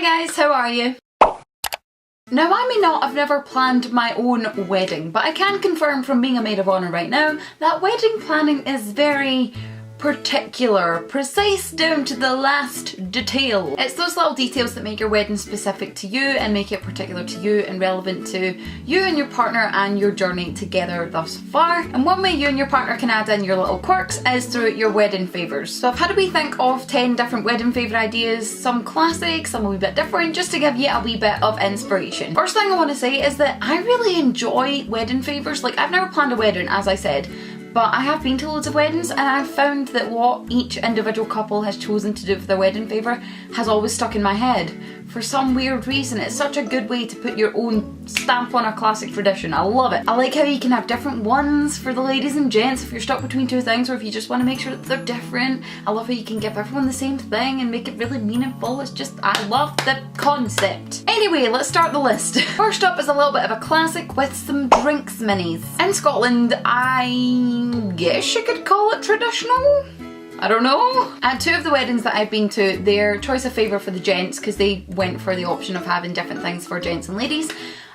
guys, how are you? Now I may not have never planned my own wedding, but I can confirm from being a maid of honour right now that wedding planning is very particular, precise down to the last detail. It's those little details that make your wedding specific to you and make it particular to you and relevant to you and your partner and your journey together thus far. And one way you and your partner can add in your little quirks is through your wedding favours. So I've had a wee think of 10 different wedding favour ideas, some classic, some a wee bit different, just to give you a wee bit of inspiration. First thing I want to say is that I really enjoy wedding favours. Like, I've never planned a wedding, as I said, but I have been to loads of weddings and I've found that what each individual couple has chosen to do for their wedding favour has always stuck in my head. For some weird reason, it's such a good way to put your own stamp on a classic tradition. I love it. I like how you can have different ones for the ladies and gents if you're stuck between two things, or if you just want to make sure that they're different. I love how you can give everyone the same thing and make it really meaningful. It's just, I love the concept. Anyway, let's start the list. First up is a little bit of a classic with some drinks minis. In Scotland, I guess you could call it traditional? I don't know. At two of the weddings that I've been to, their choice of favour for the gents, because they went for the option of having different things for gents and ladies,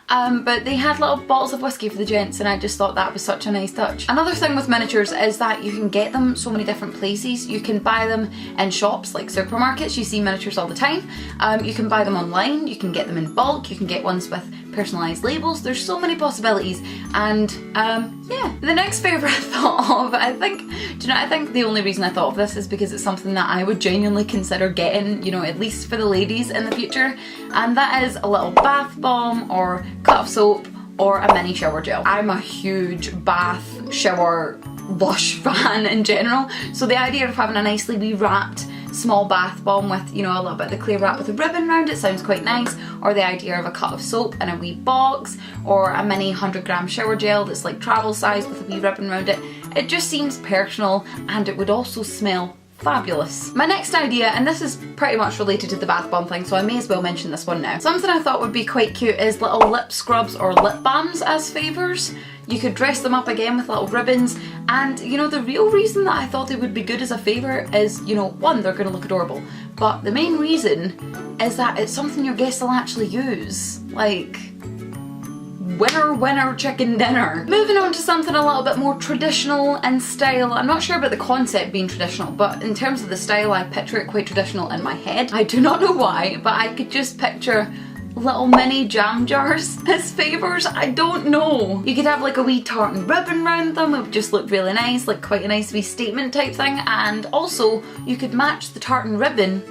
but they had little bottles of whiskey for the gents, and I just thought that was such a nice touch. Another thing with miniatures is that you can get them so many different places. You can buy them in shops like supermarkets, you see miniatures all the time. You can buy them online, you can get them in bulk, you can get ones with personalised labels. There's so many possibilities, and yeah. The next favour I thought of, I think the only reason I thought of this is because it's something that I would genuinely consider getting, you know, at least for the ladies in the future, and that is a little bath bomb or cut of soap or a mini shower gel. I'm a huge bath, shower, lush fan in general, so the idea of having a nicely wrapped small bath bomb with, you know, a little bit of the clear wrap with a ribbon around it sounds quite nice, or the idea of a cut of soap in a wee box, or a mini 100-gram shower gel that's like travel size with a wee ribbon around it. It just seems personal, and it would also smell fabulous. My next idea, and this is pretty much related to the bath bomb thing, so I may as well mention this one now. Something I thought would be quite cute is little lip scrubs or lip balms as favours. You could dress them up again with little ribbons, and you know, the real reason that I thought they would be good as a favour is, you know, one, they're going to look adorable, but the main reason is that it's something your guests will actually use. Like, winner winner chicken dinner. Moving on to something a little bit more traditional in style. I'm not sure about the concept being traditional, but in terms of the style, I picture it quite traditional in my head. I do not know why, but I could just picture little mini jam jars as favours. I don't know. You could have like a wee tartan ribbon round them. It would just look really nice, like quite a nice wee statement type thing. And also you could match the tartan ribbon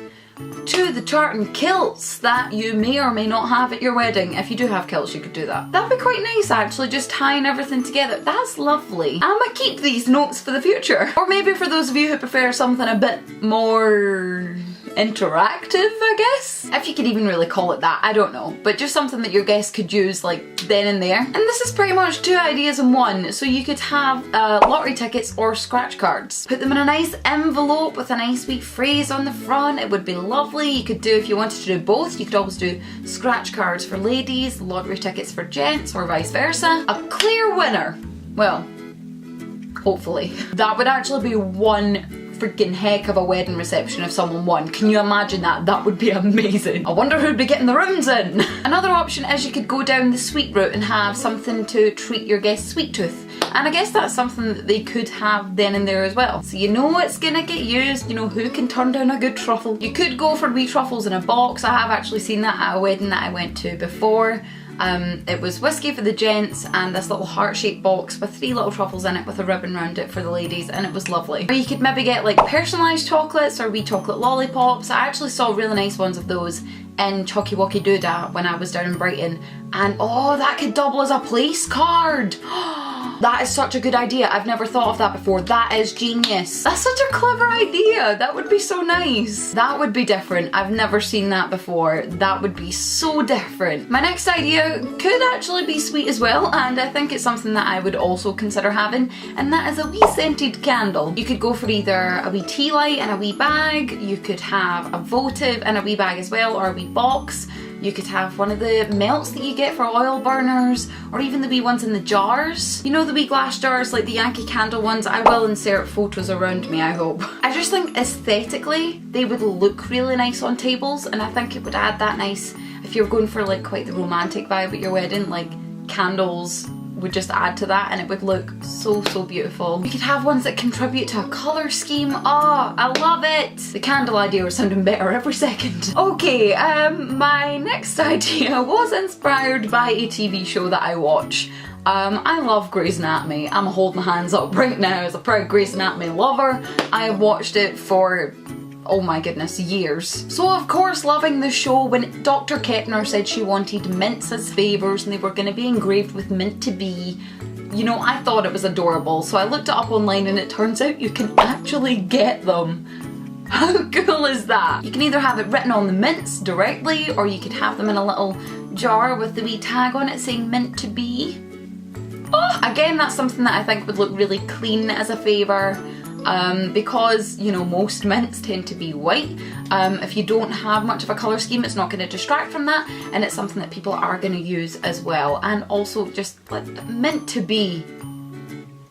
to the tartan kilts that you may or may not have at your wedding. If you do have kilts, you could do that. That'd be quite nice actually, just tying everything together. That's lovely. I'ma keep these notes for the future. Or maybe for those of you who prefer something a bit more interactive, I guess? If you could even really call it that, I don't know. But just something that your guests could use like then and there. And this is pretty much two ideas in one. So you could have lottery tickets or scratch cards. Put them in a nice envelope with a nice wee phrase on the front. It would be lovely. You could do, if you wanted to do both, you could always do scratch cards for ladies, lottery tickets for gents, or vice versa. A clear winner. Well, hopefully. That would actually be one freaking heck of a wedding reception if someone won. Can you imagine that? That would be amazing. I wonder who'd be getting the rooms in. Another option is you could go down the sweet route and have something to treat your guest's sweet tooth. And I guess that's something that they could have then and there as well. So you know it's gonna get used, you know, who can turn down a good truffle? You could go for wee truffles in a box. I have actually seen that at a wedding that I went to before. It was whiskey for the gents and this little heart-shaped box with 3 little truffles in it with a ribbon around it for the ladies, and it was lovely. Or you could maybe get like personalised chocolates or wee chocolate lollipops. I actually saw really nice ones of those in Chalky Walkie Doodah when I was down in Brighton, and oh, that could double as a place card. That is such a good idea. I've never thought of that before. That is genius. That's such a clever idea. That would be so nice. That would be different. I've never seen that before. That would be so different. My next idea could actually be sweet as well, and I think it's something that I would also consider having, and that is a wee scented candle. You could go for either a wee tea light in a wee bag, you could have a votive in a wee bag as well, or a wee box. You could have one of the melts that you get for oil burners, or even the wee ones in the jars. You know, the wee glass jars, like the Yankee Candle ones? I will insert photos around me, I hope. I just think aesthetically they would look really nice on tables, and I think it would add that nice, if you're going for like quite the romantic vibe at your wedding, like candles would just add to that and it would look so beautiful. You could have ones that contribute to a colour scheme. Oh, I love it! The candle idea was sounding better every second. Okay, my next idea was inspired by a TV show that I watch. I love Grey's Anatomy. I'm holding my hands up right now as a proud Grey's Anatomy lover. I have watched it for, oh my goodness, years. So of course, loving the show, when Dr. Kettner said she wanted mints as favours and they were going to be engraved with mint to be, you know, I thought it was adorable. So I looked it up online and it turns out you can actually get them. How cool is that? You can either have it written on the mints directly, or you could have them in a little jar with the wee tag on it saying mint to be. Oh, again, that's something that I think would look really clean as a favour. Because, you know, most mints tend to be white. If you don't have much of a colour scheme, it's not going to distract from that, and it's something that people are going to use as well. And also just like mint to be.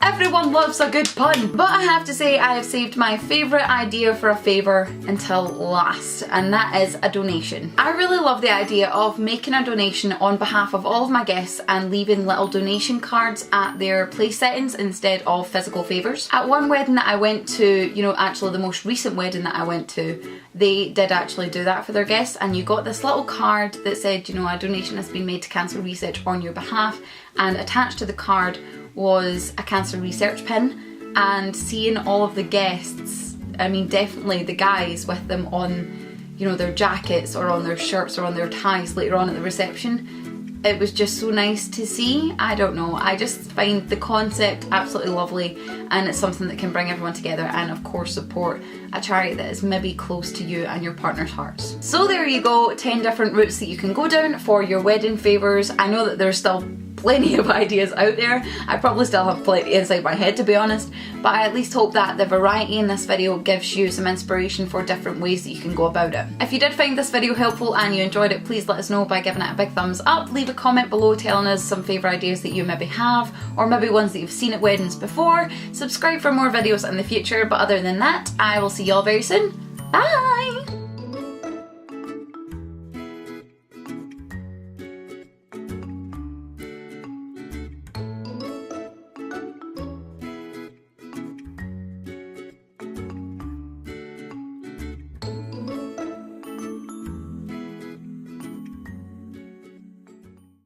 Everyone loves a good pun! But I have to say, I have saved my favourite idea for a favour until last, and that is a donation. I really love the idea of making a donation on behalf of all of my guests and leaving little donation cards at their place settings instead of physical favours. At one wedding that I went to, you know, actually the most recent wedding that I went to, they did actually do that for their guests, and you got this little card that said, you know, a donation has been made to cancer research on your behalf, and attached to the card was a cancer research pin. And seeing all of the guests, I mean definitely the guys with them on, you know, their jackets or on their shirts or on their ties later on at the reception, it was just so nice to see. I don't know, I just find the concept absolutely lovely, and it's something that can bring everyone together and of course support a charity that is maybe close to you and your partner's hearts. So there you go, 10 different routes that you can go down for your wedding favours. I know that there's still plenty of ideas out there. I probably still have plenty inside my head, to be honest, but I at least hope that the variety in this video gives you some inspiration for different ways that you can go about it. If you did find this video helpful and you enjoyed it, please let us know by giving it a big thumbs up. Leave a comment below telling us some favourite ideas that you maybe have, or maybe ones that you've seen at weddings before. Subscribe for more videos in the future, but other than that, I will see you all very soon. Bye!